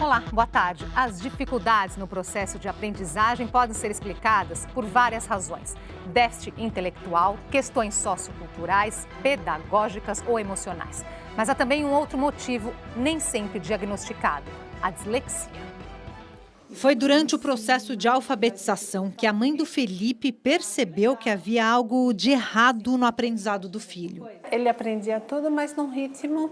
Olá, boa tarde. As dificuldades no processo de aprendizagem podem ser explicadas por várias razões. Déficit intelectual, questões socioculturais, pedagógicas ou emocionais. Mas há também um outro motivo, nem sempre diagnosticado: a dislexia. Foi durante o processo de alfabetização que a mãe do Felipe percebeu que havia algo de errado no aprendizado do filho. Ele aprendia tudo, mas num ritmo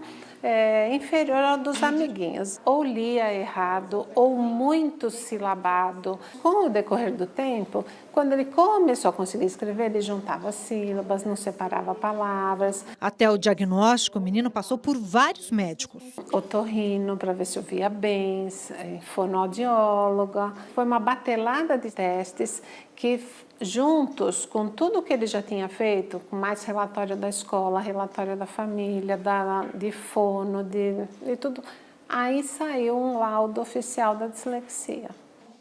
inferior ao dos amiguinhos. Ou lia errado, ou muito silabado. Com o decorrer do tempo, quando ele começou a conseguir escrever, ele juntava sílabas, não separava palavras. Até o diagnóstico, o menino passou por vários médicos. Otorrino, para ver se ouvia bem, fonoaudióloga. Foi uma batelada de testes que, juntos com tudo que ele já tinha feito, com mais relatório da escola, relatório da família, de fono, de tudo, aí saiu um laudo oficial da dislexia.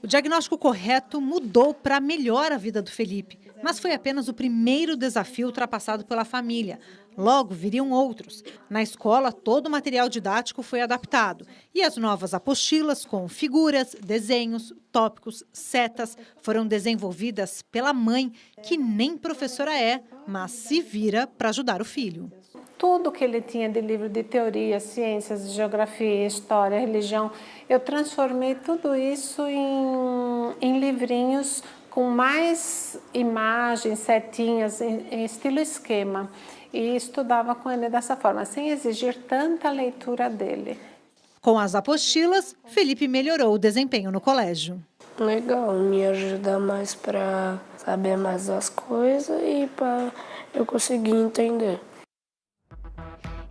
O diagnóstico correto mudou para melhor a vida do Felipe, mas foi apenas o primeiro desafio ultrapassado pela família. Logo viriam outros. Na escola, todo o material didático foi adaptado e as novas apostilas com figuras, desenhos, tópicos, setas foram desenvolvidas pela mãe, que nem professora é, mas se vira para ajudar o filho. Tudo que ele tinha de livro de teoria, ciências, geografia, história, religião, eu transformei tudo isso em livrinhos com mais imagens certinhas, em estilo esquema. E estudava com ele dessa forma, sem exigir tanta leitura dele. Com as apostilas, Felipe melhorou o desempenho no colégio. Legal, me ajuda mais para saber mais das coisas e para eu conseguir entender.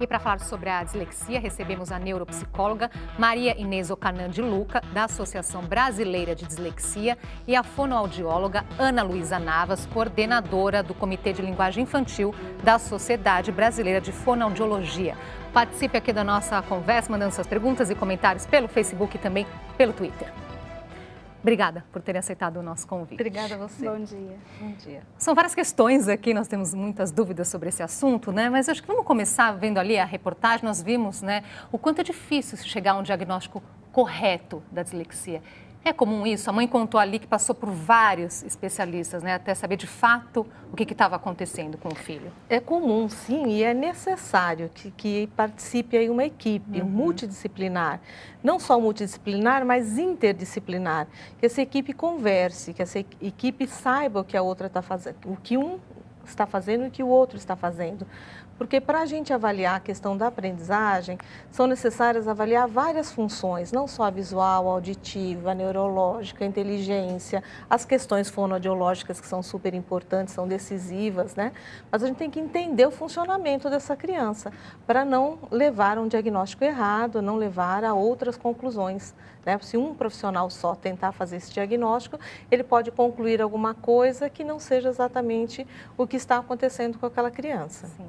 E para falar sobre a dislexia, recebemos a neuropsicóloga Maria Inês Ocanan de Luca, da Associação Brasileira de Dislexia, e a fonoaudióloga Ana Luísa Navas, coordenadora do Comitê de Linguagem Infantil da Sociedade Brasileira de Fonoaudiologia. Participe aqui da nossa conversa, mandando suas perguntas e comentários pelo Facebook e também pelo Twitter. Obrigada por terem aceitado o nosso convite. Obrigada a você. Bom dia. Bom dia. São várias questões aqui, nós temos muitas dúvidas sobre esse assunto, né? Mas acho que vamos começar vendo ali a reportagem. Nós vimos, né, o quanto é difícil chegar a um diagnóstico correto da dislexia. É comum isso? A mãe contou ali que passou por vários especialistas, né, até saber de fato o que estava acontecendo com o filho. É comum, sim, e é necessário que participe aí uma equipe multidisciplinar. Não só multidisciplinar, mas interdisciplinar. Que essa equipe converse, que essa equipe saiba o que a outra está fazendo, o que um está fazendo e o que o outro está fazendo. Porque para a gente avaliar a questão da aprendizagem, são necessárias avaliar várias funções, não só a visual, a auditiva, a neurológica, a inteligência, as questões fonoaudiológicas que são super importantes, são decisivas, né? Mas a gente tem que entender o funcionamento dessa criança para não levar a um diagnóstico errado, não levar a outras conclusões, né? Se um profissional só tentar fazer esse diagnóstico, ele pode concluir alguma coisa que não seja exatamente o que está acontecendo com aquela criança. Sim.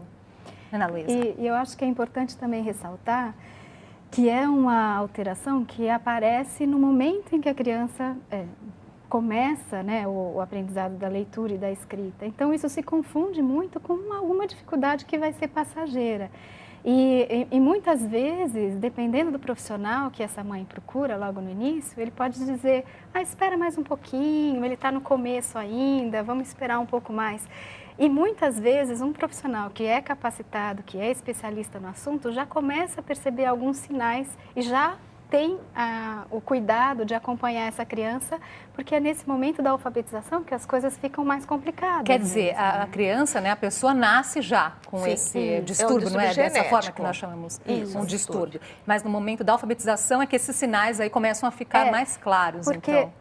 Ana Luísa. E eu acho que é importante também ressaltar que é uma alteração que aparece no momento em que a criança começa, né, o aprendizado da leitura e da escrita. Então, isso se confunde muito com alguma dificuldade que vai ser passageira. E muitas vezes, dependendo do profissional que essa mãe procura logo no início, ele pode dizer, espera mais um pouquinho, ele está no começo ainda, vamos esperar um pouco mais. E muitas vezes um profissional que é capacitado, que é especialista no assunto, já começa a perceber alguns sinais e já tem o cuidado de acompanhar essa criança, porque é nesse momento da alfabetização que as coisas ficam mais complicadas. Quer dizer, a criança, né, a pessoa nasce já com esse distúrbio, não é? Dessa forma que nós chamamos, um distúrbio. Mas no momento da alfabetização é que esses sinais aí começam a ficar mais claros, porque, então.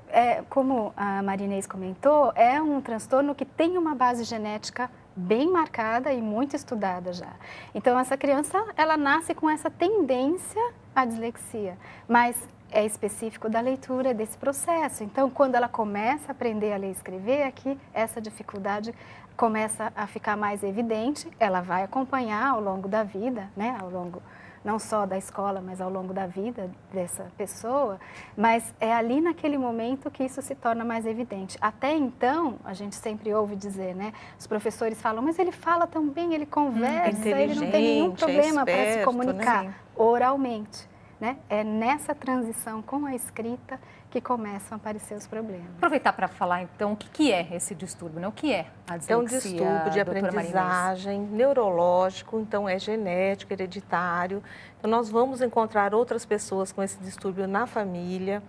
Como a Maria Inês comentou, é um transtorno que tem uma base genética bem marcada e muito estudada já. Então, essa criança, ela nasce com essa tendência à dislexia, mas é específico da leitura desse processo. Então, quando ela começa a aprender a ler e escrever, aqui essa dificuldade começa a ficar mais evidente, ela vai acompanhar ao longo da vida, né, ao longo não só da escola, mas ao longo da vida dessa pessoa, mas é ali naquele momento que isso se torna mais evidente. Até então, a gente sempre ouve dizer, né, os professores falam, mas ele fala tão bem, ele conversa, ele não tem nenhum problema para se comunicar oralmente. né? É nessa transição com a escrita que começam a aparecer os problemas. Aproveitar para falar, então, o que é esse distúrbio, né? O que é a dislexia, É um distúrbio de aprendizagem neurológico, então é genético, hereditário. Então, nós vamos encontrar outras pessoas com esse distúrbio na família.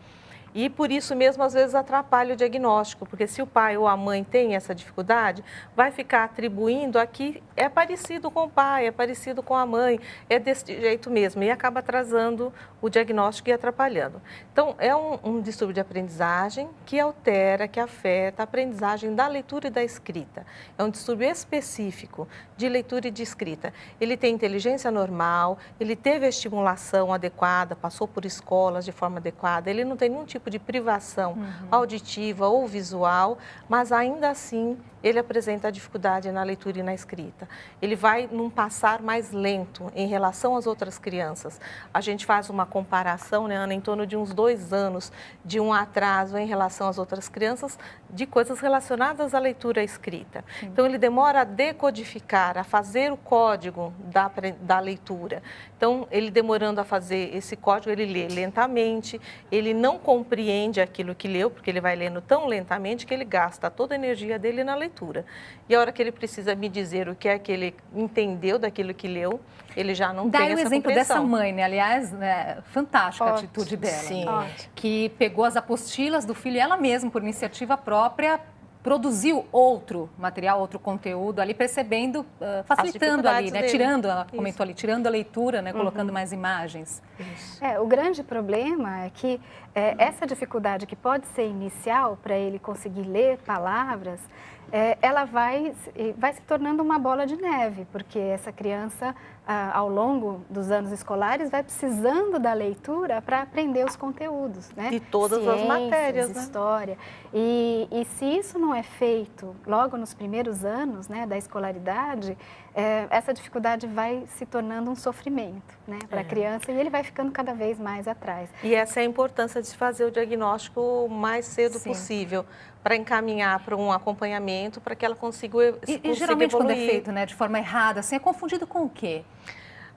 E por isso mesmo, às vezes, atrapalha o diagnóstico, porque se o pai ou a mãe tem essa dificuldade, vai ficar atribuindo aqui, é parecido com o pai, é parecido com a mãe, é desse jeito mesmo, e acaba atrasando o diagnóstico e atrapalhando. Então, é um distúrbio de aprendizagem que altera, que afeta a aprendizagem da leitura e da escrita. É um distúrbio específico de leitura e de escrita. Ele tem inteligência normal, ele teve a estimulação adequada, passou por escolas de forma adequada, ele não tem nenhum tipo de privação auditiva ou visual, mas ainda assim ele apresenta dificuldade na leitura e na escrita. Ele vai num passar mais lento em relação às outras crianças. A gente faz uma comparação, né, Ana, em torno de uns 2 anos de um atraso em relação às outras crianças de coisas relacionadas à leitura e à escrita. Então, ele demora a decodificar, a fazer o código da leitura. Então, ele demorando a fazer esse código, ele lê lentamente, ele não compreende aquilo que leu, porque ele vai lendo tão lentamente que ele gasta toda a energia dele na leitura. E a hora que ele precisa me dizer o que é que ele entendeu daquilo que leu, ele já não tem essa compreensão. Daí o exemplo dessa mãe, né? Aliás, né, fantástica a atitude dela. Sim. Que pegou as apostilas do filho e ela mesma, por iniciativa própria, produziu outro material, outro conteúdo ali, percebendo, facilitando ali, né? Tirando, ela comentou ali, tirando a leitura, né? Colocando mais imagens. O grande problema é que essa dificuldade que pode ser inicial para ele conseguir ler palavras, ela vai se tornando uma bola de neve, porque essa criança, ao longo dos anos escolares, vai precisando da leitura para aprender os conteúdos, né? De todas as matérias, né? História. E se isso não é feito logo nos primeiros anos, né, da escolaridade, essa dificuldade vai se tornando um sofrimento, né, para a criança, e ele vai ficando cada vez mais atrás. E essa é a importância de se fazer o diagnóstico o mais cedo possível, para encaminhar para um acompanhamento, para que ela consiga E geralmente evoluir. quando é feito, né, de forma errada, assim, é confundido com o quê?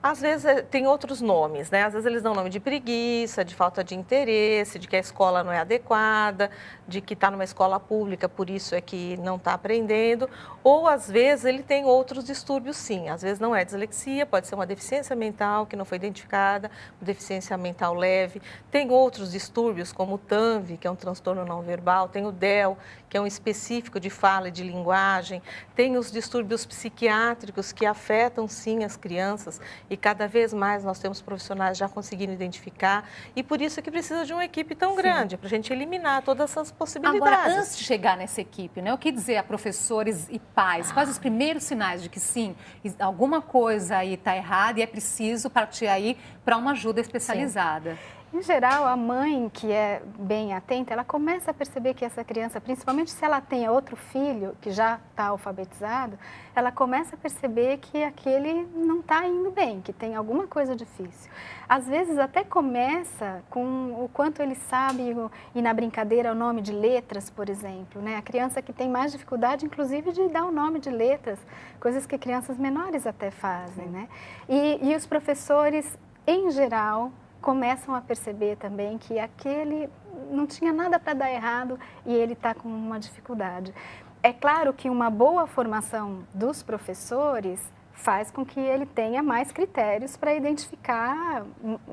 Às vezes tem outros nomes, né? Às vezes eles dão nome de preguiça, de falta de interesse, de que a escola não é adequada, de que está numa escola pública, por isso é que não está aprendendo. Ou às vezes ele tem outros distúrbios, sim. Às vezes não é dislexia, pode ser uma deficiência mental que não foi identificada, uma deficiência mental leve. Tem outros distúrbios, como o TANV, que é um transtorno não verbal, tem o DEL, que é um específico de fala e de linguagem. Tem os distúrbios psiquiátricos que afetam, sim, as crianças. E cada vez mais nós temos profissionais já conseguindo identificar. E por isso é que precisa de uma equipe tão grande, para a gente eliminar todas essas possibilidades. Agora, antes de chegar nessa equipe, né, o que dizer a professores e pais? Quais os primeiros sinais de que sim, alguma coisa aí está errada e é preciso partir aí para uma ajuda especializada? Em geral, a mãe que é bem atenta, ela começa a perceber que essa criança, principalmente se ela tem outro filho que já está alfabetizado, ela começa a perceber que aquele não está indo bem, que tem alguma coisa difícil. Às vezes até começa com o quanto ele sabe ir na brincadeira o nome de letras, por exemplo, né? A criança que tem mais dificuldade, inclusive, de dar o nome de letras, coisas que crianças menores até fazem, né? E os professores, em geral, começam a perceber também que aquele não tinha nada para dar errado e ele está com uma dificuldade. É claro que uma boa formação dos professores faz com que ele tenha mais critérios para identificar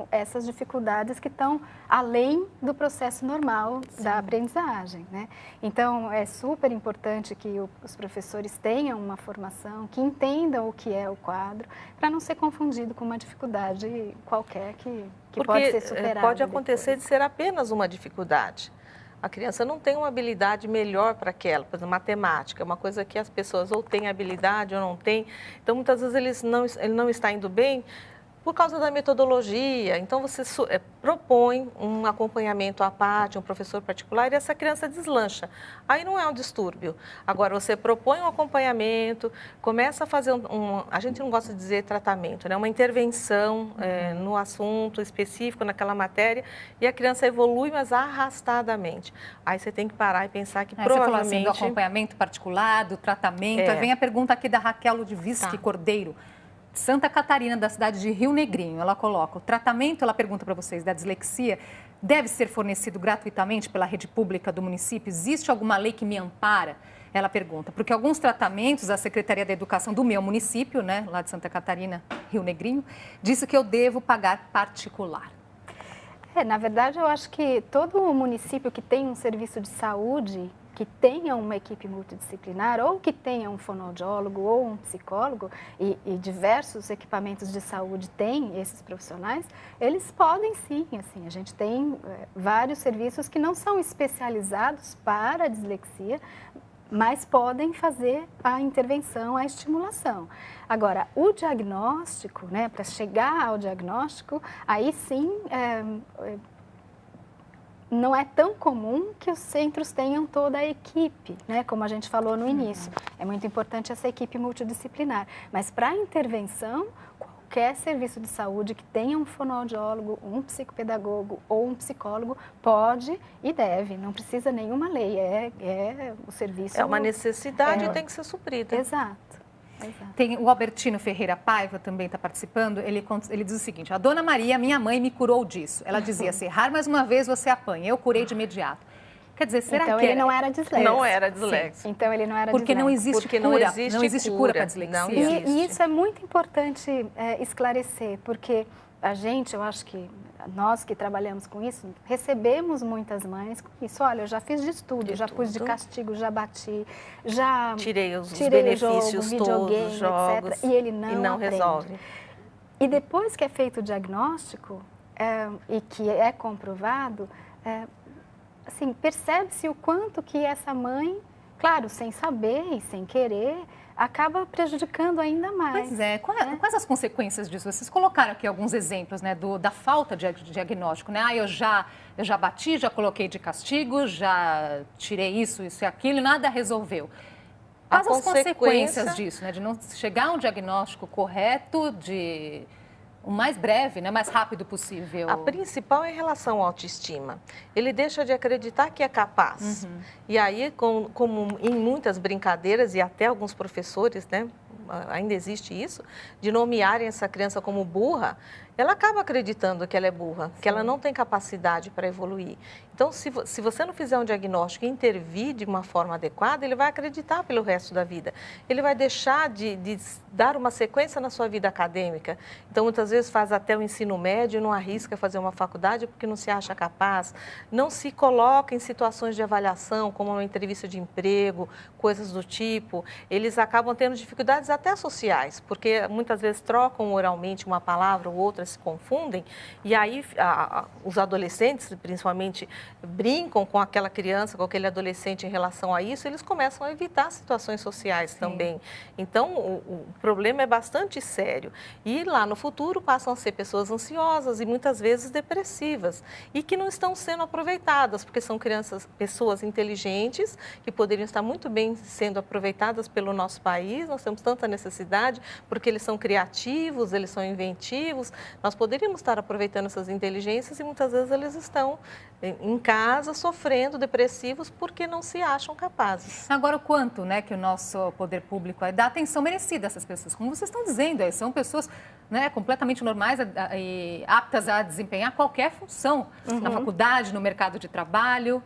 essas dificuldades que estão além do processo normal da aprendizagem, né? Então, é super importante que os professores tenham uma formação, que entendam o que é o quadro, para não ser confundido com uma dificuldade qualquer que pode ser superada. Pode acontecer de ser apenas uma dificuldade. A criança não tem uma habilidade melhor para aquela, por exemplo, matemática, é uma coisa que as pessoas ou têm habilidade ou não têm. Então, muitas vezes ele não está indo bem por causa da metodologia. Então, você propõe um acompanhamento à parte, um professor particular, e essa criança deslancha. Aí não é um distúrbio. Agora, você propõe um acompanhamento, começa a fazer a gente não gosta de dizer tratamento, né? Uma intervenção no assunto específico, naquela matéria, e a criança evolui, mas arrastadamente. Aí você tem que parar e pensar que provavelmente... Você falou assim, do acompanhamento particular, do tratamento. Aí vem a pergunta aqui da Raquel Ludviski Cordeiro. Santa Catarina, da cidade de Rio Negrinho. Ela coloca: o tratamento, ela pergunta para vocês, da dislexia, deve ser fornecido gratuitamente pela rede pública do município? Existe alguma lei que me ampara? Ela pergunta, porque alguns tratamentos, a Secretaria da Educação do meu município, né, lá de Santa Catarina, Rio Negrinho, disse que eu devo pagar particular. Na verdade, eu acho que todo município que tem um serviço de saúde, que tenha uma equipe multidisciplinar, ou que tenha um fonoaudiólogo ou um psicólogo, e diversos equipamentos de saúde têm esses profissionais, eles podem sim, assim, a gente tem vários serviços que não são especializados para a dislexia, mas podem fazer a intervenção, a estimulação. Agora, o diagnóstico, né, para chegar ao diagnóstico, aí sim não é tão comum que os centros tenham toda a equipe, né, como a gente falou no início. É muito importante essa equipe multidisciplinar, mas para a intervenção, qualquer serviço de saúde que tenha um fonoaudiólogo, um psicopedagogo ou um psicólogo pode e deve, não precisa nenhuma lei, é o serviço... É uma necessidade e tem que ser suprida. Exato. Tem o Albertino Ferreira Paiva, também está participando, ele diz o seguinte: a dona Maria, minha mãe, me curou disso. Ela dizia, se errar mais uma vez você apanha, eu curei de imediato. Quer dizer, será então que ele não era disléxico? Não era disléxico. Então ele não era porque disléxico. Não existe cura para a dislexia. Não existe. E isso é muito importante esclarecer, porque a gente, eu acho que nós que trabalhamos com isso, recebemos muitas mães com isso. Olha, eu já fiz de tudo, já pus de castigo, já bati, já tirei os benefícios jogo, todos, videogame, jogos, etc. E ele não aprende. Resolve. E depois que é feito o diagnóstico e que é comprovado, assim, percebe-se o quanto que essa mãe, claro, sem saber e sem querer, acaba prejudicando ainda mais. Pois é. Quais as consequências disso? Vocês colocaram aqui alguns exemplos, né, da falta de diagnóstico, né? Eu já bati, já coloquei de castigo, já tirei isso e aquilo e nada resolveu. Quais as consequências disso, né, de não chegar a um diagnóstico correto, o mais breve, né, mais rápido possível? A principal é em relação à autoestima. Ele deixa de acreditar que é capaz. E aí, como em muitas brincadeiras e até alguns professores, né, ainda existe isso, de nomearem essa criança como burra, ela acaba acreditando que ela é burra, que ela não tem capacidade para evoluir. Então, se você não fizer um diagnóstico e intervir de uma forma adequada, ele vai acreditar pelo resto da vida. Ele vai deixar de dar uma sequência na sua vida acadêmica. Então, muitas vezes faz até o ensino médio, não arrisca fazer uma faculdade porque não se acha capaz, não se coloca em situações de avaliação, como uma entrevista de emprego, coisas do tipo. Eles acabam tendo dificuldades até sociais, porque muitas vezes trocam oralmente uma palavra ou outra, se confundem, e aí os adolescentes, principalmente, brincam com aquela criança, com aquele adolescente em relação a isso, eles começam a evitar situações sociais também. Então, o problema é bastante sério. E lá no futuro passam a ser pessoas ansiosas e muitas vezes depressivas, e que não estão sendo aproveitadas, porque são pessoas inteligentes, que poderiam estar muito bem sendo aproveitadas pelo nosso país. Nós temos tanta necessidade, porque eles são criativos, eles são inventivos. Nós poderíamos estar aproveitando essas inteligências e muitas vezes eles estão em casa sofrendo, depressivos, porque não se acham capazes. Agora, o quanto, né, que o nosso poder público dá atenção merecida a essas pessoas? Como vocês estão dizendo, são pessoas, né, completamente normais e aptas a desempenhar qualquer função na faculdade, no mercado de trabalho.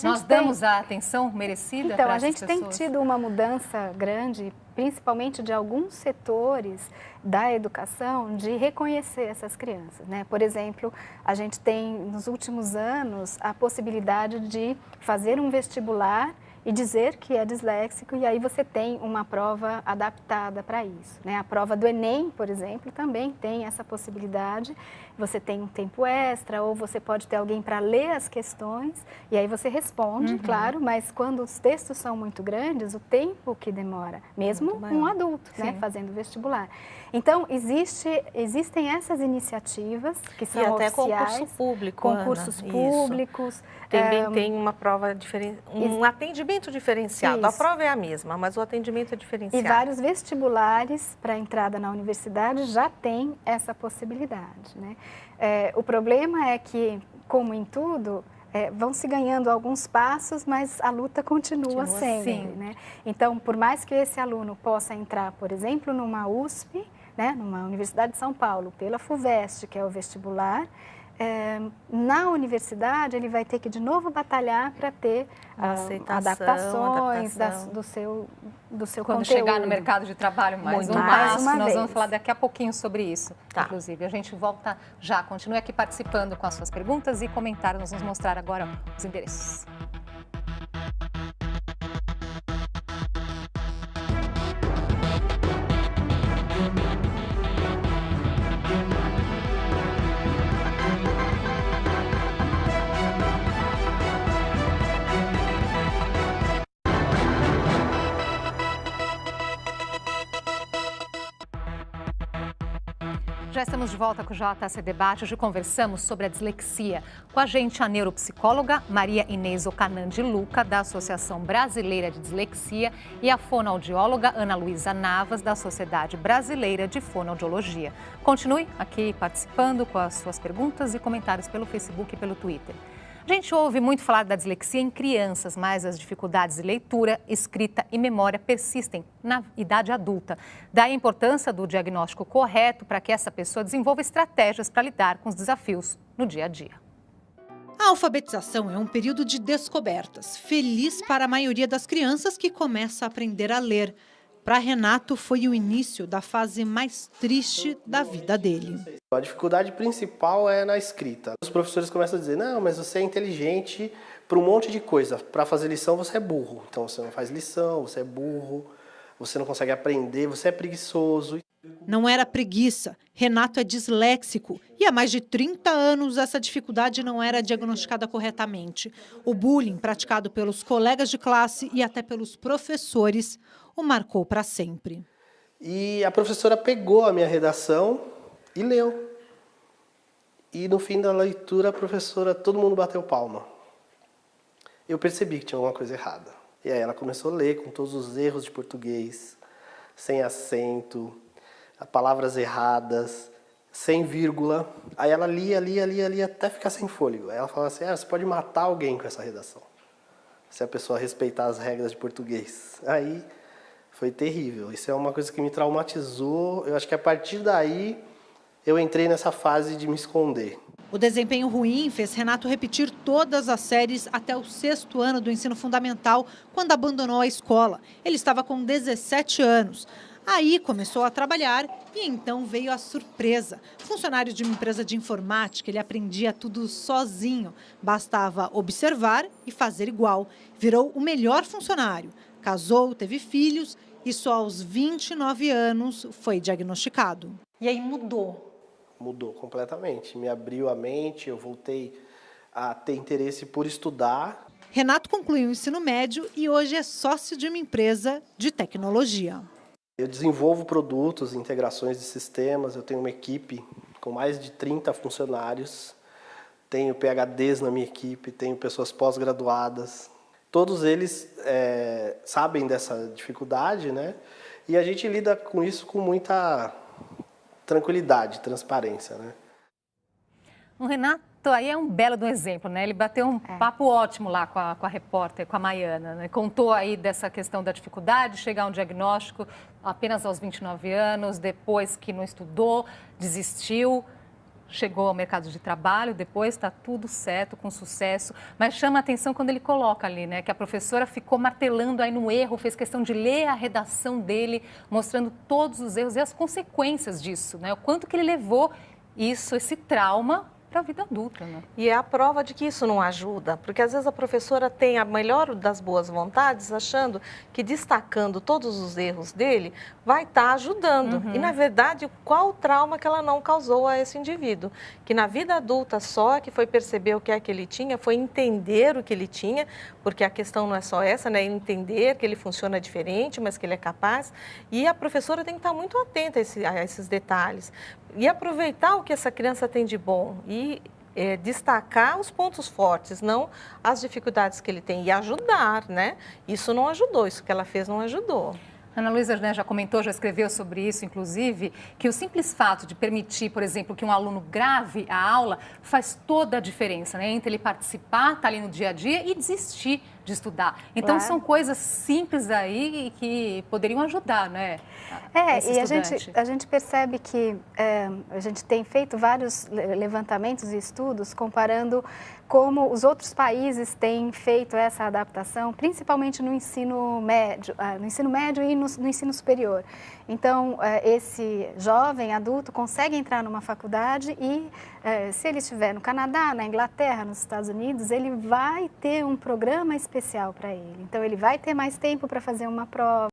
Nós damos a atenção merecida para essas pessoas? Então, a gente tem tido uma mudança grande, principalmente de alguns setores da educação, de reconhecer essas crianças, né? Por exemplo, a gente tem, nos últimos anos, a possibilidade de fazer um vestibular e dizer que é disléxico, e aí você tem uma prova adaptada para isso, né? A prova do Enem, por exemplo, também tem essa possibilidade. Você tem um tempo extra, ou você pode ter alguém para ler as questões, e aí você responde, claro, mas quando os textos são muito grandes, o tempo que demora, mesmo um adulto, né, fazendo vestibular. Então, existem essas iniciativas que são oficiais. E até concurso público, concursos públicos. Também tem uma prova um atendimento diferenciado. Isso. A prova é a mesma, mas o atendimento é diferenciado. E vários vestibulares para entrada na universidade já têm essa possibilidade, né? O problema é que, como em tudo, vão se ganhando alguns passos, mas a luta continua sempre, né? Então, por mais que esse aluno possa entrar, por exemplo, numa USP, né, numa Universidade de São Paulo, pela FUVEST, que é o vestibular, na universidade ele vai ter que de novo batalhar para ter adaptações do seu Quando conteúdo. chegar no mercado de trabalho, mais nós vamos falar daqui a pouquinho sobre isso, inclusive. A gente volta já, continue aqui participando com as suas perguntas e comentários, nós vamos mostrar agora os endereços. Já estamos de volta com o JC Debate. Hoje conversamos sobre a dislexia. Com a gente a neuropsicóloga Maria Inês Ocanan de Luca, da Associação Brasileira de Dislexia, e a fonoaudióloga Ana Luísa Navas, da Sociedade Brasileira de Fonoaudiologia. Continue aqui participando com as suas perguntas e comentários pelo Facebook e pelo Twitter. A gente ouve muito falar da dislexia em crianças, mas as dificuldades de leitura, escrita e memória persistem na idade adulta. Daí a importância do diagnóstico correto para que essa pessoa desenvolva estratégias para lidar com os desafios no dia a dia. A alfabetização é um período de descobertas, feliz para a maioria das crianças que começa a aprender a ler. Para Renato, foi o início da fase mais triste da vida dele. A dificuldade principal é na escrita. Os professores começam a dizer, não, mas você é inteligente para um monte de coisa. Para fazer lição, você é burro. Então, você não faz lição, você é burro, você não consegue aprender, você é preguiçoso. Não era preguiça. Renato é disléxico e há mais de 30 anos essa dificuldade não era diagnosticada corretamente. O bullying praticado pelos colegas de classe e até pelos professores o marcou para sempre. E a professora pegou a minha redação e leu. E no fim da leitura, a professora, todo mundo bateu palma. Eu percebi que tinha alguma coisa errada. E aí ela começou a ler com todos os erros de português, sem acento, palavras erradas, sem vírgula. Aí ela lia até ficar sem fôlego. Aí ela falava assim, você pode matar alguém com essa redação, se a pessoa respeitar as regras de português. Aí foi terrível. Isso é uma coisa que me traumatizou. Eu acho que a partir daí eu entrei nessa fase de me esconder. O desempenho ruim fez Renato repetir todas as séries até o 6º ano do ensino fundamental, quando abandonou a escola. Ele estava com 17 anos. Aí começou a trabalhar e então veio a surpresa. Funcionário de uma empresa de informática, ele aprendia tudo sozinho. Bastava observar e fazer igual. Virou o melhor funcionário. Casou, teve filhos e só aos 29 anos foi diagnosticado. E aí mudou? Mudou completamente. Me abriu a mente, eu voltei a ter interesse por estudar. Renato concluiu o ensino médio e hoje é sócio de uma empresa de tecnologia. Eu desenvolvo produtos, integrações de sistemas, eu tenho uma equipe com mais de 30 funcionários, tenho PhDs na minha equipe, tenho pessoas pós-graduadas. Todos eles sabem dessa dificuldade, né? E a gente lida com isso com muita tranquilidade, transparência, né? O Renato aí é um belo do exemplo, né? Ele bateu um papo ótimo lá com a repórter, com a Maiana, né? Contou aí dessa questão da dificuldade, chegar a um diagnóstico apenas aos 29 anos, depois que não estudou, desistiu, chegou ao mercado de trabalho, depois está tudo certo, com sucesso, mas chama a atenção quando ele coloca ali, né, que a professora ficou martelando aí no erro, fez questão de ler a redação dele, mostrando todos os erros e as consequências disso, né, o quanto que ele levou esse trauma para a vida adulta, né? E é a prova de que isso não ajuda, porque às vezes a professora tem a melhor das boas vontades, achando que destacando todos os erros dele vai estar ajudando. E na verdade, qual o trauma que ela não causou a esse indivíduo? Que na vida adulta só que foi perceber o que é que ele tinha, foi entender o que ele tinha, porque a questão não é só essa, né? Entender que ele funciona diferente, mas que ele é capaz. E a professora tem que estar muito atenta a esses detalhes. E aproveitar o que essa criança tem de bom e destacar os pontos fortes, não as dificuldades que ele tem e ajudar, né? Isso não ajudou, isso que ela fez não ajudou. Ana Luísa, né, já comentou, já escreveu sobre isso, inclusive, que o simples fato de permitir, por exemplo, que um aluno grave a aula faz toda a diferença, né? Entre ele participar, estar ali no dia a dia e desistir de estudar. Então, Claro. são coisas simples aí que poderiam ajudar, né? E a gente percebe que a gente tem feito vários levantamentos e estudos comparando como os outros países têm feito essa adaptação, principalmente no ensino médio e no ensino superior. Então, esse jovem adulto consegue entrar numa faculdade e, se ele estiver no Canadá, na Inglaterra, nos Estados Unidos, ele vai ter um programa especial para ele. Então, ele vai ter mais tempo para fazer uma prova.